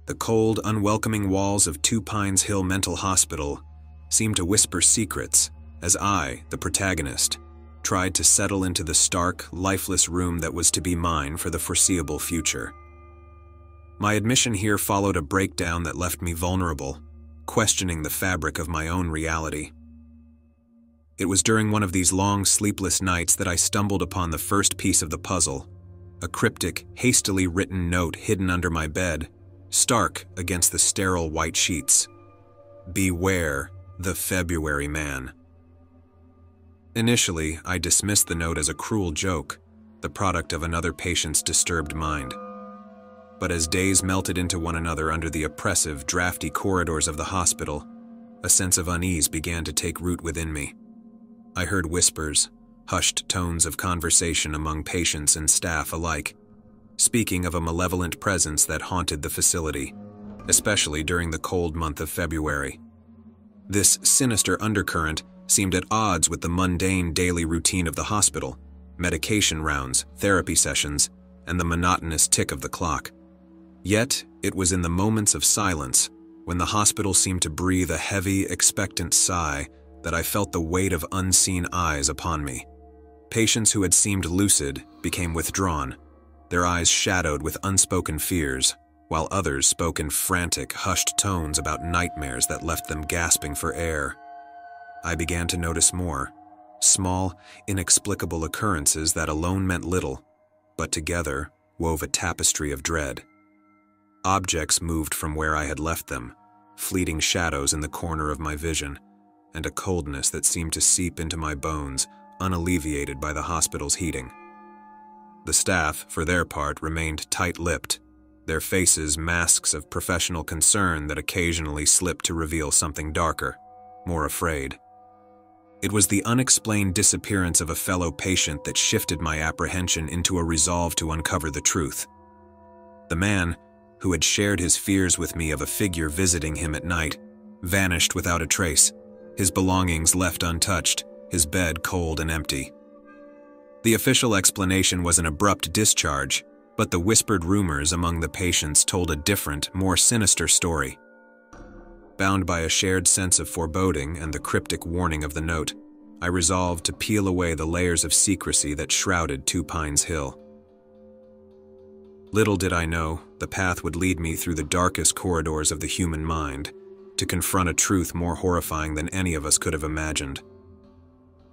The cold, unwelcoming walls of Two Pines Hill Mental Hospital seemed to whisper secrets as I, the protagonist, tried to settle into the stark, lifeless room that was to be mine for the foreseeable future. My admission here followed a breakdown that left me vulnerable, questioning the fabric of my own reality. It was during one of these long, sleepless nights that I stumbled upon the first piece of the puzzle, a cryptic, hastily written note hidden under my bed, stark against the sterile white sheets. Beware the February man. Initially, I dismissed the note as a cruel joke, the product of another patient's disturbed mind. But as days melted into one another under the oppressive, drafty corridors of the hospital, a sense of unease began to take root within me. I heard whispers, hushed tones of conversation among patients and staff alike, speaking of a malevolent presence that haunted the facility, especially during the cold month of February. This sinister undercurrent seemed at odds with the mundane daily routine of the hospital, medication rounds, therapy sessions, and the monotonous tick of the clock. Yet, it was in the moments of silence, when the hospital seemed to breathe a heavy, expectant sigh, that I felt the weight of unseen eyes upon me. Patients who had seemed lucid became withdrawn, their eyes shadowed with unspoken fears, while others spoke in frantic, hushed tones about nightmares that left them gasping for air. I began to notice more, small, inexplicable occurrences that alone meant little, but together wove a tapestry of dread. Objects moved from where I had left them, fleeting shadows in the corner of my vision, and a coldness that seemed to seep into my bones, unalleviated by the hospital's heating. The staff, for their part, remained tight-lipped, their faces masks of professional concern that occasionally slipped to reveal something darker, more afraid. It was the unexplained disappearance of a fellow patient that shifted my apprehension into a resolve to uncover the truth. The man, who had shared his fears with me of a figure visiting him at night, vanished without a trace, his belongings left untouched, his bed cold and empty. The official explanation was an abrupt discharge, but the whispered rumors among the patients told a different, more sinister story. Bound by a shared sense of foreboding and the cryptic warning of the note, I resolved to peel away the layers of secrecy that shrouded Two Pines Hill. Little did I know, the path would lead me through the darkest corridors of the human mind, to confront a truth more horrifying than any of us could have imagined.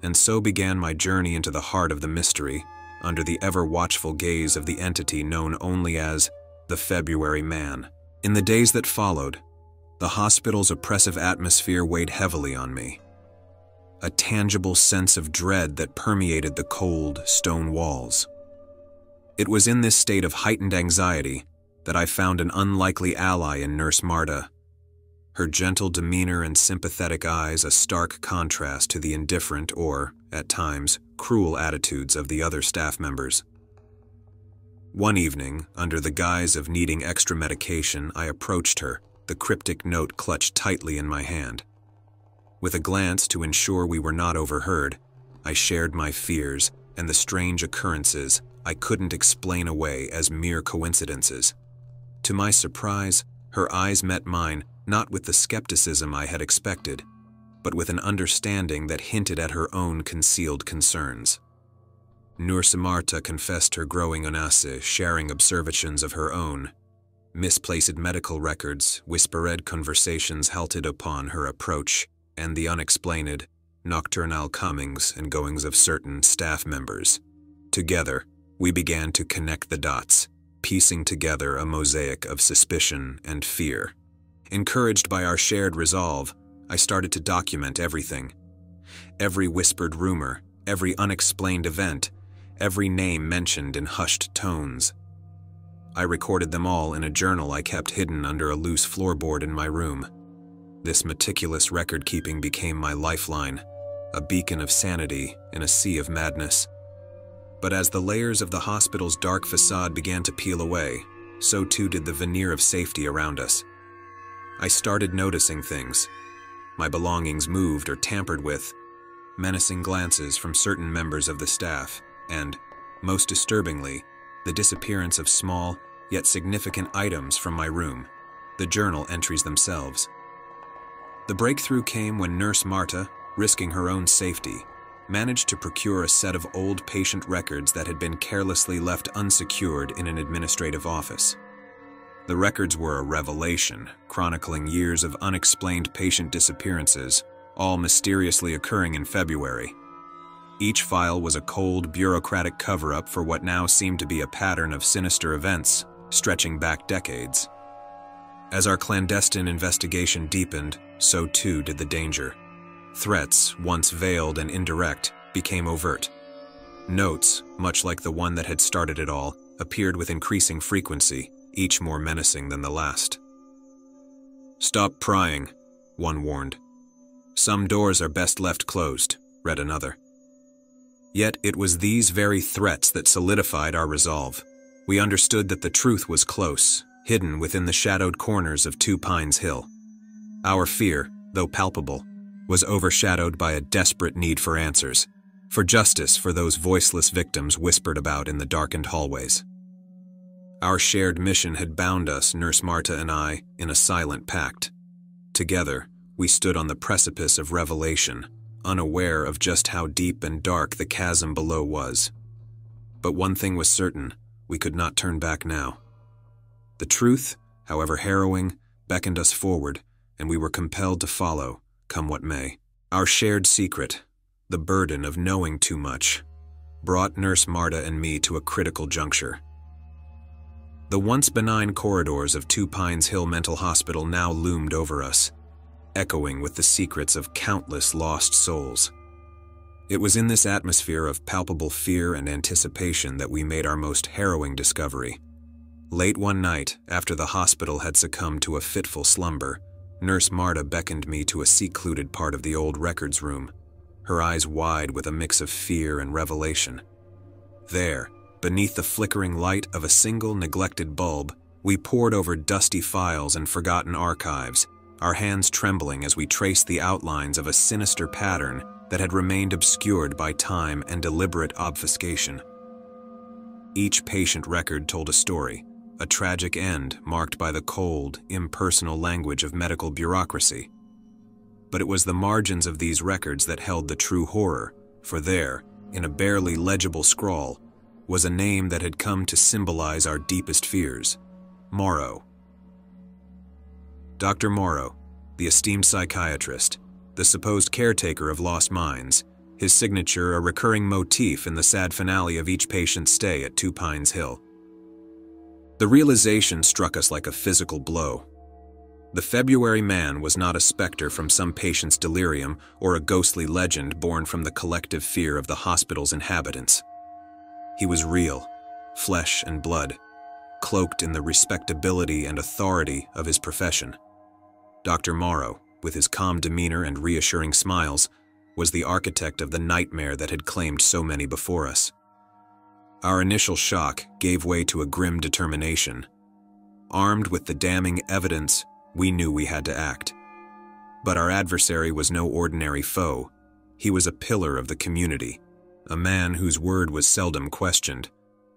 And so began my journey into the heart of the mystery, under the ever-watchful gaze of the entity known only as the February Man. In the days that followed, the hospital's oppressive atmosphere weighed heavily on me. A tangible sense of dread that permeated the cold, stone walls. It was in this state of heightened anxiety that I found an unlikely ally in Nurse Marta. Her gentle demeanor and sympathetic eyes a stark contrast to the indifferent or, at times, cruel attitudes of the other staff members. One evening, under the guise of needing extra medication, I approached her, the cryptic note clutched tightly in my hand. With a glance to ensure we were not overheard, I shared my fears and the strange occurrences I couldn't explain away as mere coincidences. To my surprise, her eyes met mine not with the skepticism I had expected, but with an understanding that hinted at her own concealed concerns. Nurse Marta confessed her growing unease, sharing observations of her own. Misplaced medical records, whispered conversations halted upon her approach, and the unexplained, nocturnal comings and goings of certain staff members. Together, we began to connect the dots, piecing together a mosaic of suspicion and fear. Encouraged by our shared resolve, I started to document everything. Every whispered rumor, every unexplained event, every name mentioned in hushed tones. I recorded them all in a journal I kept hidden under a loose floorboard in my room. This meticulous record-keeping became my lifeline, a beacon of sanity in a sea of madness. But as the layers of the hospital's dark facade began to peel away, so too did the veneer of safety around us. I started noticing things. My belongings moved or tampered with, menacing glances from certain members of the staff, and, most disturbingly, the disappearance of small, yet significant items from my room. the journal entries themselves. The breakthrough came when Nurse Marta, risking her own safety, managed to procure a set of old patient records that had been carelessly left unsecured in an administrative office. The records were a revelation, chronicling years of unexplained patient disappearances, all mysteriously occurring in February. Each file was a cold, bureaucratic cover-up for what now seemed to be a pattern of sinister events, stretching back decades. As our clandestine investigation deepened, so too did the danger. Threats, once veiled and indirect, became overt. Notes, much like the one that had started it all, appeared with increasing frequency, each more menacing than the last. "Stop prying," one warned. "Some doors are best left closed," read another. Yet it was these very threats that solidified our resolve. We understood that the truth was close, hidden within the shadowed corners of Two Pines Hill. Our fear, though palpable, was overshadowed by a desperate need for answers, for justice for those voiceless victims whispered about in the darkened hallways. Our shared mission had bound us, Nurse Marta and I, in a silent pact. Together, we stood on the precipice of revelation, unaware of just how deep and dark the chasm below was. But one thing was certain, we could not turn back now. The truth, however harrowing, beckoned us forward, and we were compelled to follow, come what may. Our shared secret, the burden of knowing too much, brought Nurse Marta and me to a critical juncture. The once benign corridors of Two Pines Hill Mental Hospital now loomed over us, echoing with the secrets of countless lost souls. It was in this atmosphere of palpable fear and anticipation that we made our most harrowing discovery. Late one night, after the hospital had succumbed to a fitful slumber, Nurse Marta beckoned me to a secluded part of the old records room, her eyes wide with a mix of fear and revelation. There, beneath the flickering light of a single neglected bulb, we pored over dusty files and forgotten archives, our hands trembling as we traced the outlines of a sinister pattern that had remained obscured by time and deliberate obfuscation. Each patient record told a story, a tragic end marked by the cold, impersonal language of medical bureaucracy. But it was the margins of these records that held the true horror, for there, in a barely legible scrawl, was a name that had come to symbolize our deepest fears: Morrow. Dr. Morrow, the esteemed psychiatrist, the supposed caretaker of lost minds, his signature a recurring motif in the sad finale of each patient's stay at Two Pines Hill. The realization struck us like a physical blow. The February man was not a specter from some patient's delirium or a ghostly legend born from the collective fear of the hospital's inhabitants. He was real, flesh and blood, cloaked in the respectability and authority of his profession. Dr. Morrow, with his calm demeanor and reassuring smiles, was the architect of the nightmare that had claimed so many before us. Our initial shock gave way to a grim determination. Armed with the damning evidence, we knew we had to act. But our adversary was no ordinary foe. He was a pillar of the community, a man whose word was seldom questioned,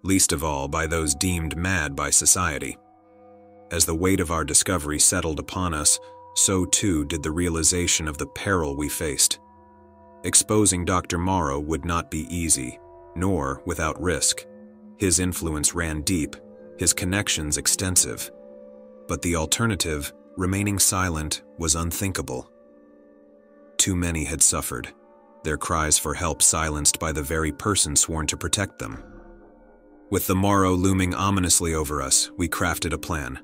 least of all by those deemed mad by society. As the weight of our discovery settled upon us, so too did the realization of the peril we faced. Exposing Dr. Morrow would not be easy, nor without risk. His influence ran deep, his connections extensive. But the alternative, remaining silent, was unthinkable. Too many had suffered, their cries for help silenced by the very person sworn to protect them. With the morrow looming ominously over us, we crafted a plan.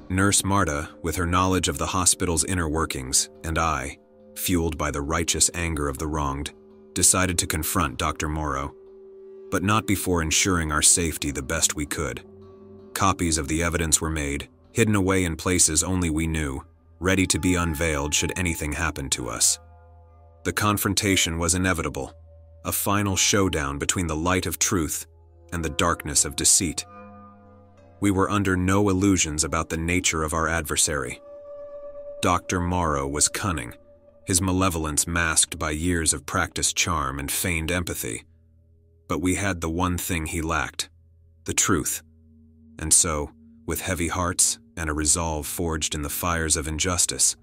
Nurse Marta, with her knowledge of the hospital's inner workings, and I, fueled by the righteous anger of the wronged, decided to confront Dr. Morrow, but not before ensuring our safety the best we could. Copies of the evidence were made, hidden away in places only we knew, ready to be unveiled should anything happen to us. The confrontation was inevitable, a final showdown between the light of truth and the darkness of deceit. We were under no illusions about the nature of our adversary. Dr. Morrow was cunning, his malevolence masked by years of practiced charm and feigned empathy. But we had the one thing he lacked, the truth. And so, with heavy hearts and a resolve forged in the fires of injustice,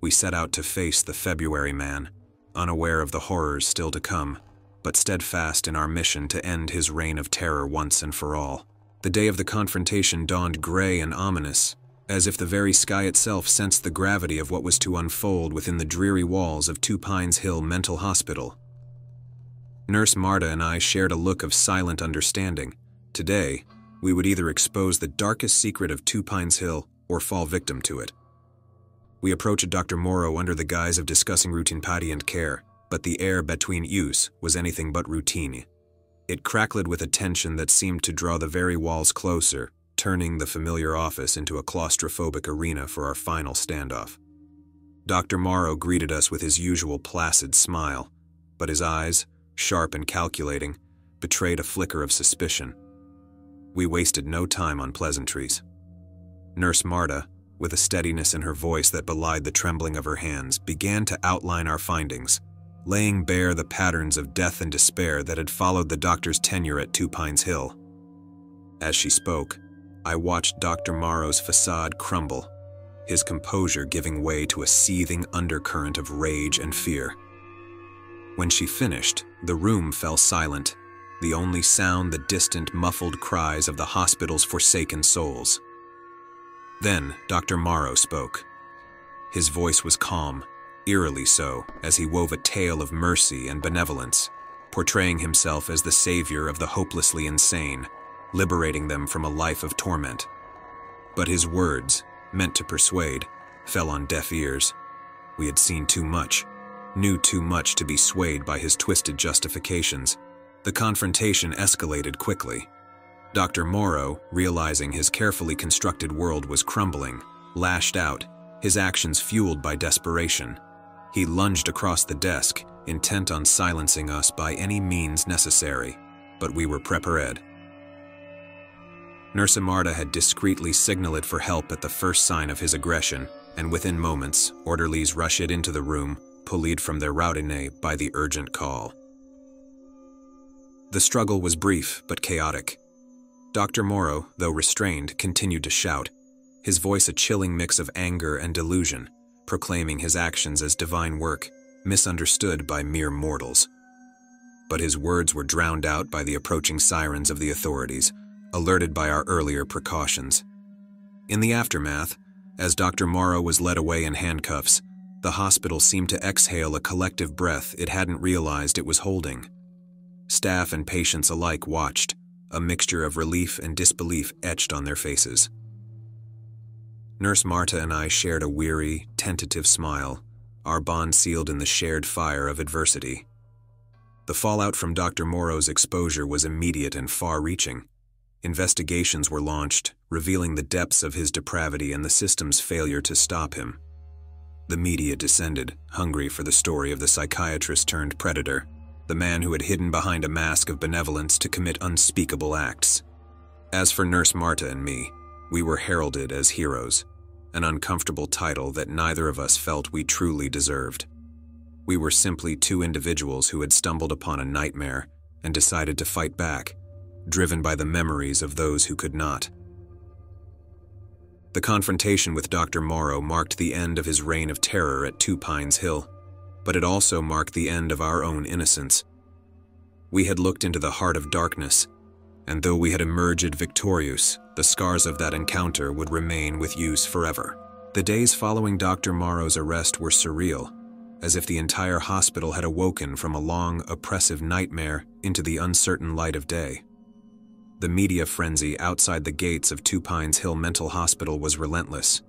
we set out to face the February man, unaware of the horrors still to come, but steadfast in our mission to end his reign of terror once and for all. The day of the confrontation dawned gray and ominous, as if the very sky itself sensed the gravity of what was to unfold within the dreary walls of Two Pines Hill Mental Hospital. Nurse Marta and I shared a look of silent understanding. Today, we would either expose the darkest secret of Two Pines Hill or fall victim to it. We approached Dr. Morrow under the guise of discussing routine patient care, but the air between us was anything but routine. It crackled with a tension that seemed to draw the very walls closer, turning the familiar office into a claustrophobic arena for our final standoff. Dr. Morrow greeted us with his usual placid smile, but his eyes, sharp and calculating, betrayed a flicker of suspicion. We wasted no time on pleasantries. Nurse Marta, with a steadiness in her voice that belied the trembling of her hands, began to outline our findings, laying bare the patterns of death and despair that had followed the doctor's tenure at Two Pines Hill. As she spoke, I watched Dr. Morrow's facade crumble, his composure giving way to a seething undercurrent of rage and fear. When she finished, the room fell silent, the only sound the distant, muffled cries of the hospital's forsaken souls. Then Dr. Morrow spoke. His voice was calm, eerily so, as he wove a tale of mercy and benevolence, portraying himself as the savior of the hopelessly insane, liberating them from a life of torment. But his words, meant to persuade, fell on deaf ears. We had seen too much, knew too much to be swayed by his twisted justifications. The confrontation escalated quickly. Dr. Morrow, realizing his carefully constructed world was crumbling, lashed out, his actions fueled by desperation. He lunged across the desk, intent on silencing us by any means necessary, but we were prepared. Nurse Marta had discreetly signaled for help at the first sign of his aggression, and within moments, orderlies rushed into the room, pulled from their routine by the urgent call. The struggle was brief but chaotic. Dr. Morrow, though restrained, continued to shout, his voice a chilling mix of anger and delusion, proclaiming his actions as divine work, misunderstood by mere mortals. But his words were drowned out by the approaching sirens of the authorities, alerted by our earlier precautions. In the aftermath, as Dr. Morrow was led away in handcuffs, the hospital seemed to exhale a collective breath it hadn't realized it was holding. Staff and patients alike watched, a mixture of relief and disbelief etched on their faces. Nurse Marta and I shared a weary, tentative smile, our bond sealed in the shared fire of adversity. The fallout from Dr. Morrow's exposure was immediate and far-reaching. Investigations were launched, revealing the depths of his depravity and the system's failure to stop him. The media descended, hungry for the story of the psychiatrist-turned-predator, the man who had hidden behind a mask of benevolence to commit unspeakable acts. As for Nurse Marta and me, we were heralded as heroes, an uncomfortable title that neither of us felt we truly deserved. We were simply two individuals who had stumbled upon a nightmare and decided to fight back, driven by the memories of those who could not. The confrontation with Dr. Morrow marked the end of his reign of terror at Two Pines Hill, but it also marked the end of our own innocence. We had looked into the heart of darkness, and though we had emerged victorious, the scars of that encounter would remain with us forever. The days following Dr. Morrow's arrest were surreal, as if the entire hospital had awoken from a long, oppressive nightmare into the uncertain light of day. The media frenzy outside the gates of Two Pines Hill Mental Hospital was relentless,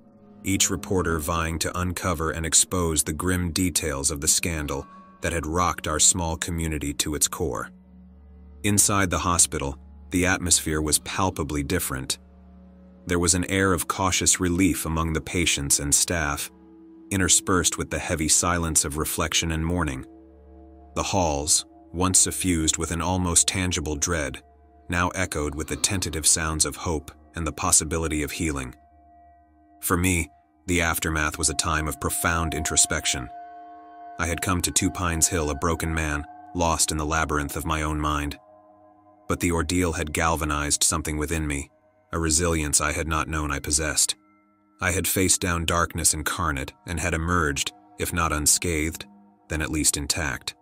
each reporter vying to uncover and expose the grim details of the scandal that had rocked our small community to its core. Inside the hospital, the atmosphere was palpably different. There was an air of cautious relief among the patients and staff, interspersed with the heavy silence of reflection and mourning. The halls, once suffused with an almost tangible dread, now echoed with the tentative sounds of hope and the possibility of healing. For me, the aftermath was a time of profound introspection. I had come to Two Pines Hill a broken man, lost in the labyrinth of my own mind. But the ordeal had galvanized something within me, a resilience I had not known I possessed. I had faced down darkness incarnate and had emerged, if not unscathed, then at least intact.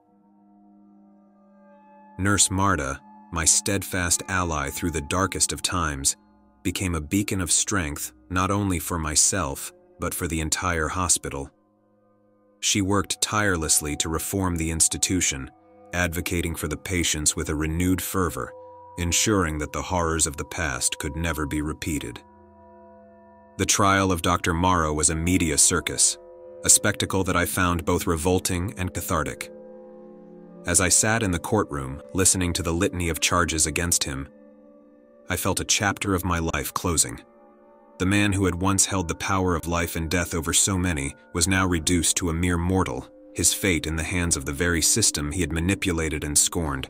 Nurse Marta, my steadfast ally through the darkest of times, became a beacon of strength not only for myself, but for the entire hospital. She worked tirelessly to reform the institution, advocating for the patients with a renewed fervor, ensuring that the horrors of the past could never be repeated. The trial of Dr. Morrow was a media circus, a spectacle that I found both revolting and cathartic. As I sat in the courtroom, listening to the litany of charges against him, I felt a chapter of my life closing. The man who had once held the power of life and death over so many was now reduced to a mere mortal, his fate in the hands of the very system he had manipulated and scorned.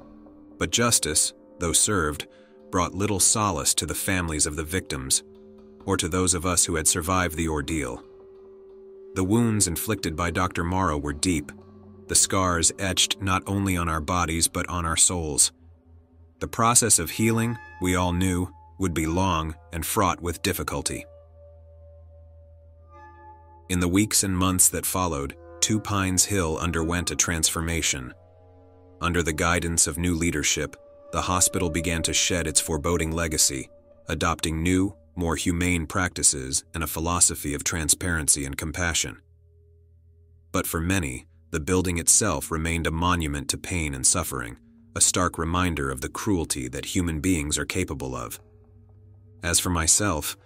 But justice, though served, brought little solace to the families of the victims, or to those of us who had survived the ordeal. The wounds inflicted by Dr. Morrow were deep, the scars etched not only on our bodies but on our souls. The process of healing, we all knew, would be long and fraught with difficulty. In the weeks and months that followed, Two Pines Hill underwent a transformation. Under the guidance of new leadership, the hospital began to shed its foreboding legacy, adopting new, more humane practices and a philosophy of transparency and compassion. But for many, the building itself remained a monument to pain and suffering, a stark reminder of the cruelty that human beings are capable of. As for myself,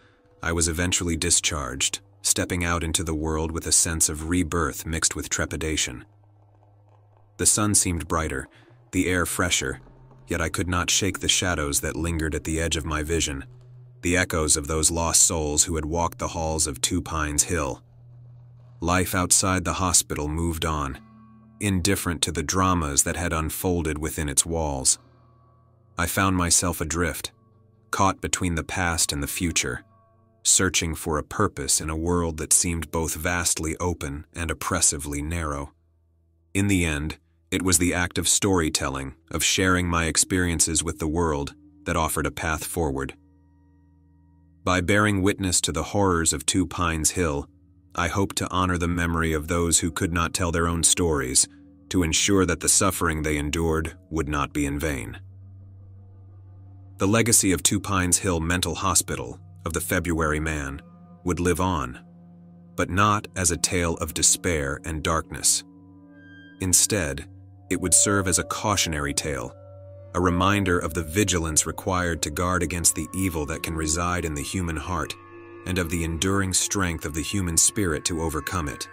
I was eventually discharged, stepping out into the world with a sense of rebirth mixed with trepidation. The sun seemed brighter, the air fresher, yet I could not shake the shadows that lingered at the edge of my vision, the echoes of those lost souls who had walked the halls of Two Pines Hill. Life outside the hospital moved on, indifferent to the dramas that had unfolded within its walls. I found myself adrift, caught between the past and the future, searching for a purpose in a world that seemed both vastly open and oppressively narrow. In the end, it was the act of storytelling, of sharing my experiences with the world, that offered a path forward. By bearing witness to the horrors of Two Pines Hill, I hope to honor the memory of those who could not tell their own stories, to ensure that the suffering they endured would not be in vain. The legacy of Two Pines Hill Mental Hospital, of the February Man, would live on, but not as a tale of despair and darkness. Instead, it would serve as a cautionary tale, a reminder of the vigilance required to guard against the evil that can reside in the human heart, and of the enduring strength of the human spirit to overcome it.